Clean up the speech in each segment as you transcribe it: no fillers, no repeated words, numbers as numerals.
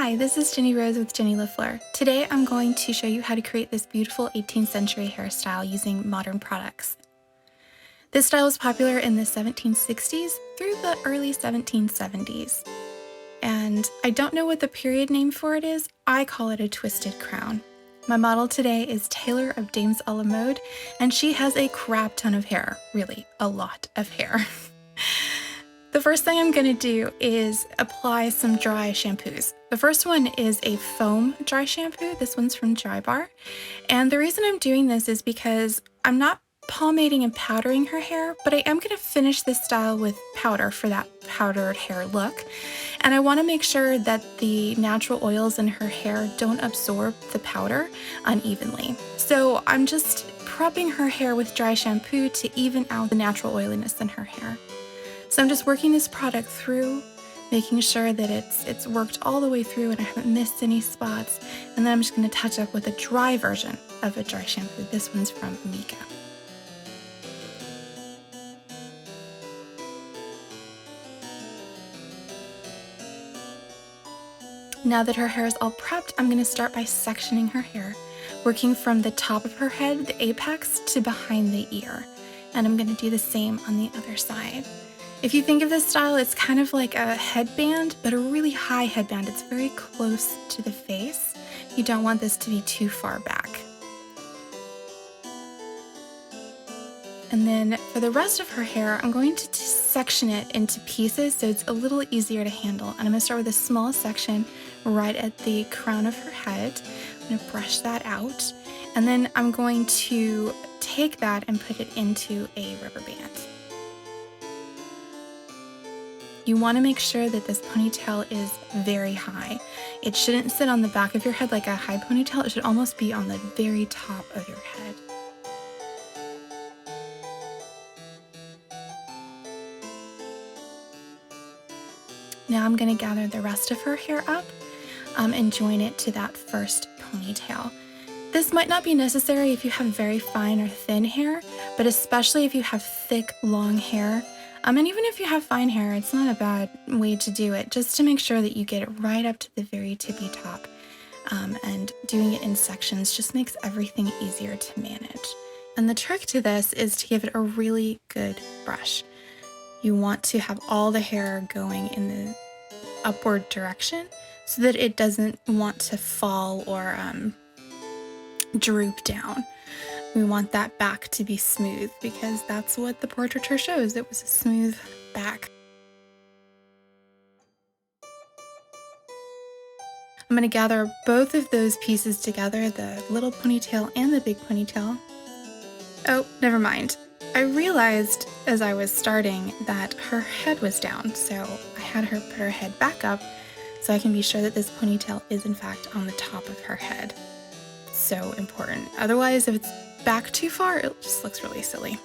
Hi, this is Jenny Rose with Jenny LaFleur. Today I'm going to show you how to create this beautiful 18th century hairstyle using modern products. This style was popular in the 1760s through the early 1770s. And I don't know what the period name for it is. I call it a twisted crown. My model today is Taylor of Dames a la Mode, and she has a crap ton of hair, really a lot of hair. The first thing I'm going to do is apply some dry shampoos. The first one is a foam dry shampoo. This one's from Dry Bar. And the reason I'm doing this is because I'm not pomading and powdering her hair, but I am going to finish this style with powder for that powdered hair look. And I want to make sure that the natural oils in her hair don't absorb the powder unevenly. So I'm just prepping her hair with dry shampoo to even out the natural oiliness in her hair. So I'm just working this product through, making sure that it's worked all the way through and I haven't missed any spots. And then I'm just going to touch up with a dry version of a dry shampoo. This one's from Mika. Now that her hair is all prepped, I'm going to start by sectioning her hair, working from the top of her head, the apex, to behind the ear. And I'm going to do the same on the other side. If you think of this style, it's kind of like a headband, but a really high headband. It's very close to the face. You don't want this to be too far back. And then for the rest of her hair, I'm going to section it into pieces so it's a little easier to handle. And I'm going to start with a small section right at the crown of her head. I'm going to brush that out. And then I'm going to take that and put it into a rubber band. You want to make sure that this ponytail is very high. It shouldn't sit on the back of your head like a high ponytail. It should almost be on the very top of your head. Now I'm going to gather the rest of her hair up and join it to that first ponytail. This might not be necessary if you have very fine or thin hair, but especially if you have thick, long hair. And even if you have fine hair, it's not a bad way to do it, just to make sure that you get it right up to the very tippy top. And doing it in sections just makes everything easier to manage. And the trick to this is to give it a really good brush. You want to have all the hair going in the upward direction so that it doesn't want to fall or droop down. We want that back to be smooth because that's what the portraiture shows. It was a smooth back. I'm going to gather both of those pieces together, the little ponytail and the big ponytail. Oh, never mind. I realized as I was starting that her head was down, so I had her put her head back up so I can be sure that this ponytail is in fact on the top of her head. So important. Otherwise, if it's back too far, it just looks really silly.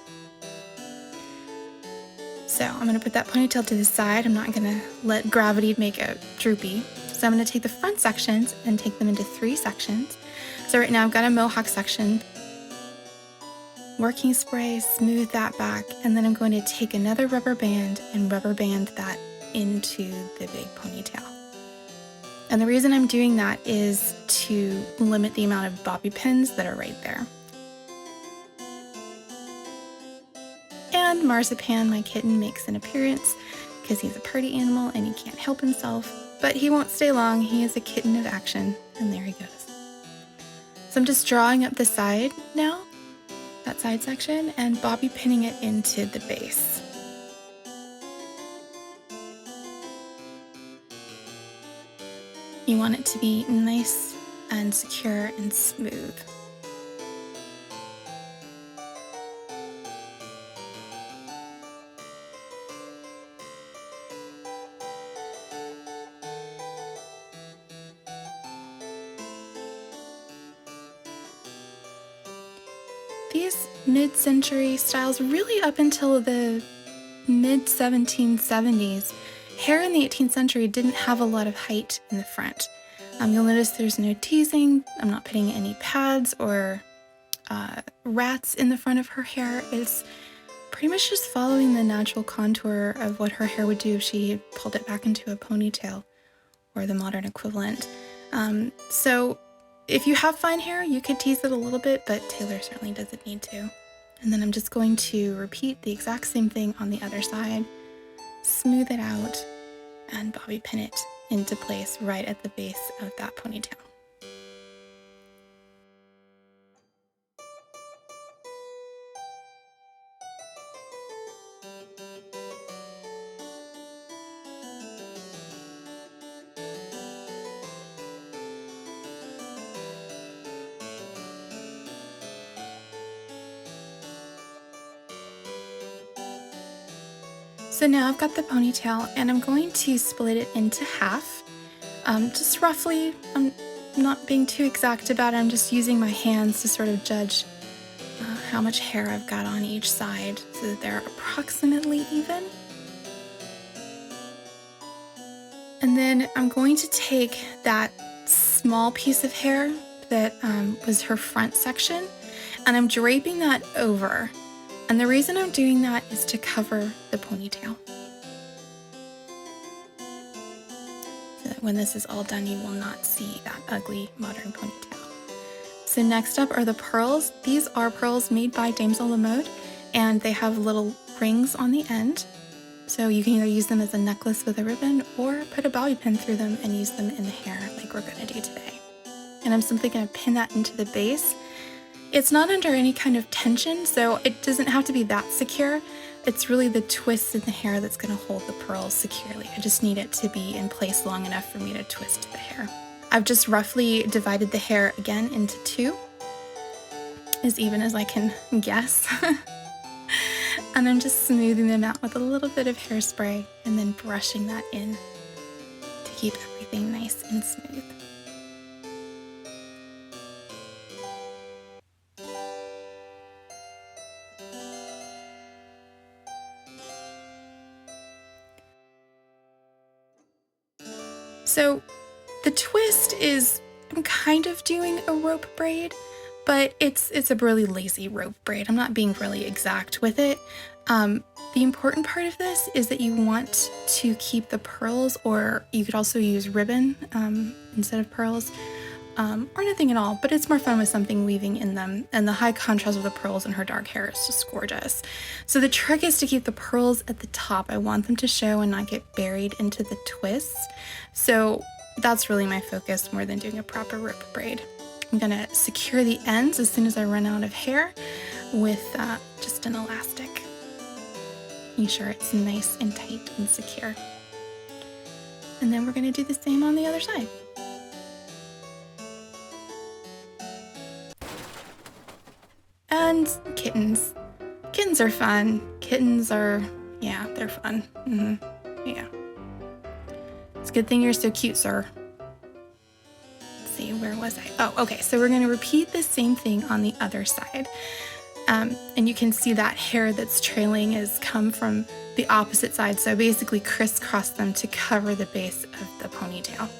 So I'm going to put that ponytail to the side. I'm not going to let gravity make it droopy. So I'm going to take the front sections and take them into 3 sections. So right now I've got a mohawk section. Working spray, smooth that back, and then I'm going to take another rubber band and rubber band that into the big ponytail. And the reason I'm doing that is to limit the amount of bobby pins that are right there. And Marzipan, my kitten, makes an appearance because he's a party animal and he can't help himself, but he won't stay long. He is a kitten of action, and there he goes. So I'm just drawing up the side now, that side section, and bobby pinning it into the base. You want it to be nice and secure and smooth. These mid-century styles, really up until the mid-1770s, hair in the 18th century didn't have a lot of height in the front. You'll notice there's no teasing. I'm not putting any pads or rats in the front of her hair. It's pretty much just following the natural contour of what her hair would do if she pulled it back into a ponytail or the modern equivalent. So if you have fine hair, you could tease it a little bit, but Taylor certainly doesn't need to. And then I'm just going to repeat the exact same thing on the other side, smooth it out, and bobby pin it into place right at the base of that ponytail. So now I've got the ponytail and I'm going to split it into half. Just roughly, I'm not being too exact about it, I'm just using my hands to sort of judge how much hair I've got on each side so that they're approximately even. And then I'm going to take that small piece of hair that was her front section, and I'm draping that over. And the reason I'm doing that is to cover the ponytail. So that when this is all done, you will not see that ugly modern ponytail. So next up are the pearls. These are pearls made by Damsel Lamode, and they have little rings on the end. So you can either use them as a necklace with a ribbon or put a bobby pin through them and use them in the hair like we're gonna do today. And I'm simply gonna pin that into the base. It's not under any kind of tension, so it doesn't have to be that secure. It's really the twist in the hair that's gonna hold the pearls securely. I just need it to be in place long enough for me to twist the hair. I've just roughly divided the hair again into two, as even as I can guess. And I'm just smoothing them out with a little bit of hairspray and then brushing that in to keep everything nice and smooth. So the twist is, I'm kind of doing a rope braid, but it's a really lazy rope braid. I'm not being really exact with it. The important part of this is that you want to keep the pearls, or you could also use ribbon instead of pearls, or nothing at all, but it's more fun with something weaving in them, and the high contrast of the pearls in her dark hair is just gorgeous. So the trick is to keep the pearls at the top. I want them to show and not get buried into the twists. So that's really my focus more than doing a proper rope braid. I'm gonna secure the ends as soon as I run out of hair with just an elastic. Make sure it's nice and tight and secure. And then we're gonna do the same on the other side. And kittens. Kittens are fun. Kittens are, yeah, they're fun. Yeah. It's a good thing you're so cute, sir. Let's see, where was I? Oh, okay, so we're gonna repeat the same thing on the other side. And you can see that hair that's trailing has come from the opposite side, so I basically crisscross them to cover the base of the ponytail.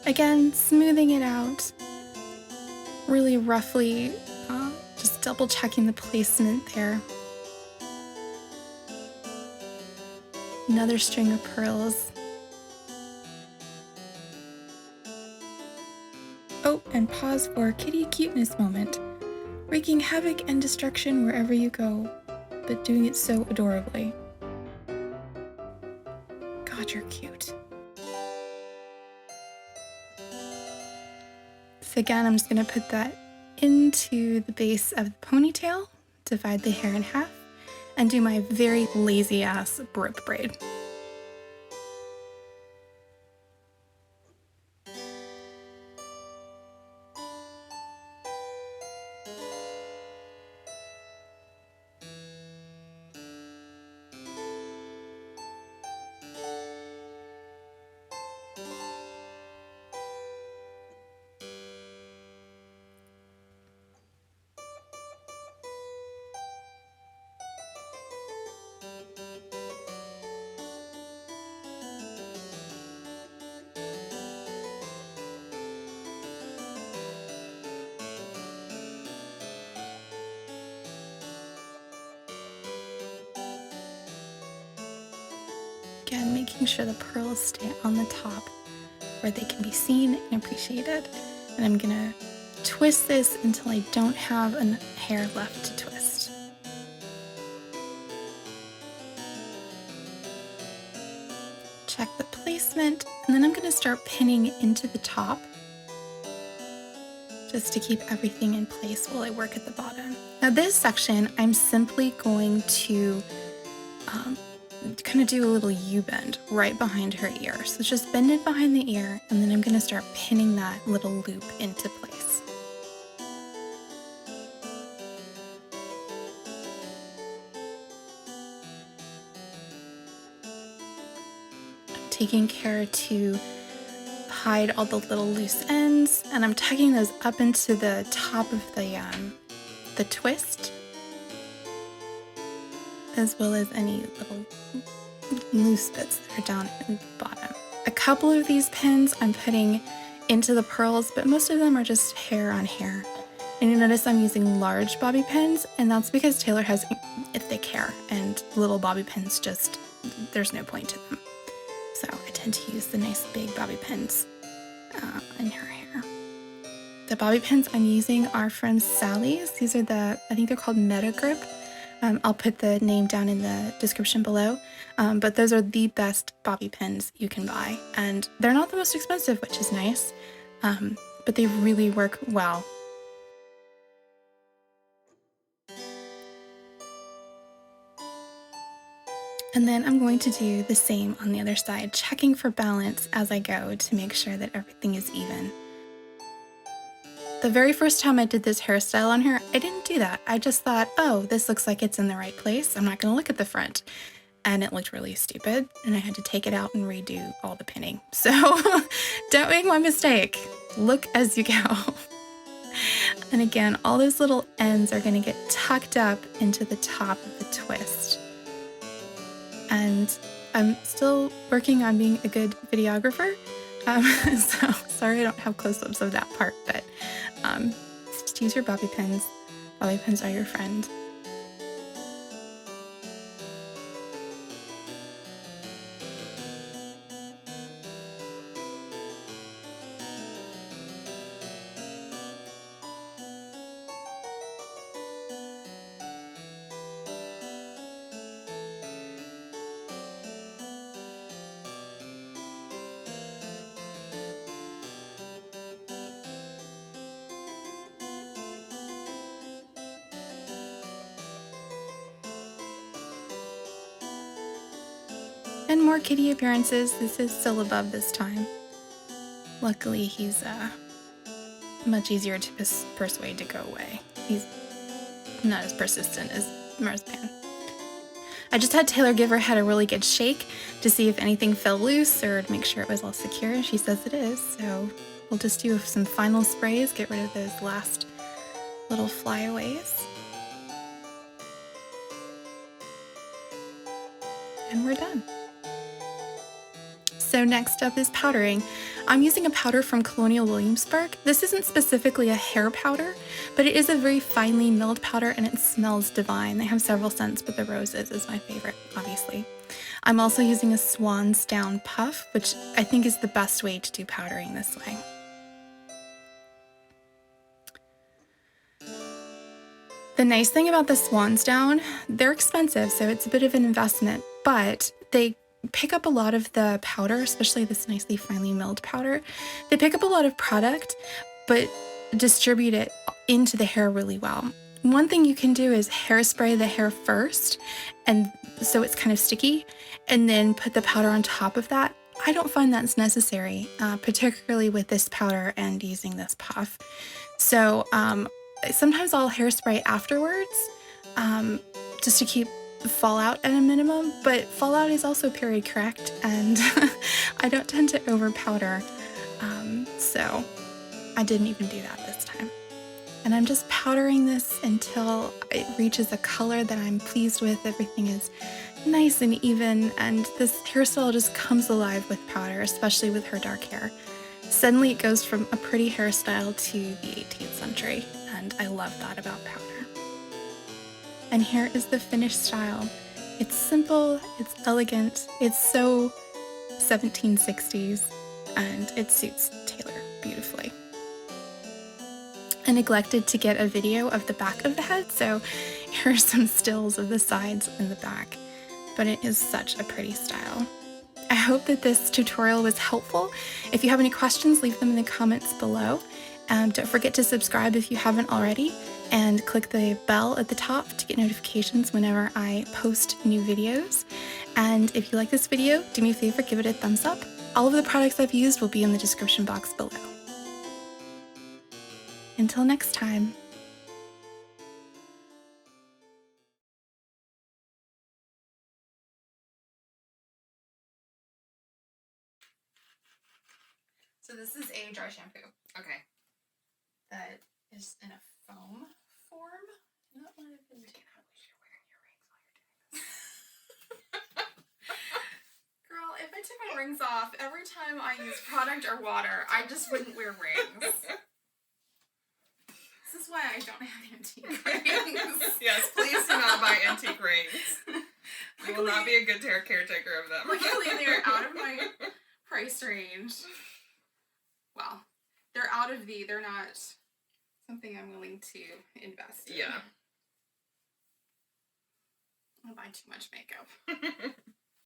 Again, smoothing it out, really roughly, just double checking the placement there. Another string of pearls. Oh, and pause for a kitty cuteness moment. Wreaking havoc and destruction wherever you go, but doing it so adorably. God, you're cute. So again, I'm just gonna put that into the base of the ponytail, divide the hair in half, and do my very lazy ass rope braid. making sure the pearls stay on the top where they can be seen and appreciated. And I'm gonna twist this until I don't have a hair left to twist. Check the placement, and then I'm gonna start pinning into the top just to keep everything in place while I work at the bottom. Now this section, I'm simply going to kind of do a little U-bend right behind her ear. So just bend it behind the ear, and then I'm going to start pinning that little loop into place. I'm taking care to hide all the little loose ends, and I'm tucking those up into the top of the twist, as well as any little loose bits that are down in the bottom. A couple of these pins I'm putting into the pearls, but most of them are just hair on hair. And you notice I'm using large bobby pins, and that's because Taylor has thick hair, and little bobby pins just, there's no point to them. So I tend to use the nice big bobby pins in her hair. The bobby pins I'm using are from Sally's. These are I think they're called Meta Grip. I'll put the name down in the description below, but those are the best bobby pins you can buy, and they're not the most expensive, which is nice, but they really work well. And then I'm going to do the same on the other side, checking for balance as I go to make sure that everything is even. The very first time I did this hairstyle on her, I didn't do that. I just thought, oh, this looks like it's in the right place. I'm not gonna look at the front. And it looked really stupid, and I had to take it out and redo all the pinning. So don't make my mistake. Look as you go. And again, all those little ends are gonna get tucked up into the top of the twist. And I'm still working on being a good videographer. So sorry I don't have close-ups of that part, but just use your bobby pins. Bobby pins are your friend. And more kitty appearances. This is still above this time. Luckily, he's much easier to persuade to go away. He's not as persistent as Marzipan. I just had Taylor give her head a really good shake to see if anything fell loose or to make sure it was all secure. She says it is, so we'll just do some final sprays, get rid of those last little flyaways. And we're done. So next up is powdering. I'm using a powder from Colonial Williamsburg. This isn't specifically a hair powder, but it is a very finely milled powder and it smells divine. They have several scents, but the roses is my favorite, obviously. I'm also using a Swan's Down puff, which I think is the best way to do powdering this way. The nice thing about the Swan's Down, they're expensive, so it's a bit of an investment, but they pick up a lot of the powder, especially this nicely finely milled powder. They pick up a lot of product, but distribute it into the hair really well. One thing you can do is hairspray the hair first, and so it's kind of sticky, and then put the powder on top of that. I don't find that's necessary, particularly with this powder and using this puff. So sometimes I'll hairspray afterwards, just to keep fallout at a minimum, but fallout is also period correct, and I don't tend to over powder, so I didn't even do that this time. And I'm just powdering this until it reaches a color that I'm pleased with. Everything is nice and even, and this hairstyle just comes alive with powder, especially with her dark hair. Suddenly it goes from a pretty hairstyle to the 18th century, and I love that about powder. And here is the finished style. It's simple, it's elegant, it's so 1760s, and it suits Taylor beautifully. I neglected to get a video of the back of the head, so here are some stills of the sides and the back, but it is such a pretty style. I hope that this tutorial was helpful. If you have any questions, leave them in the comments below. Don't forget to subscribe if you haven't already, and click the bell at the top to get notifications whenever I post new videos. And if you like this video, do me a favor, give it a thumbs up. All of the products I've used will be in the description box below. Until next time. So this is a dry shampoo. Okay. That is in a foam form. Not one of the You're wearing your rings while you're doing this. Girl, if I took my rings off every time I use product or water, I just wouldn't wear rings. This is why I don't have antique rings. Yes, please do not buy antique rings. You will not be a good caretaker of them. Luckily, they're out of my price range. Well, they're not something I'm willing to invest in. Yeah. I'll buy too much makeup.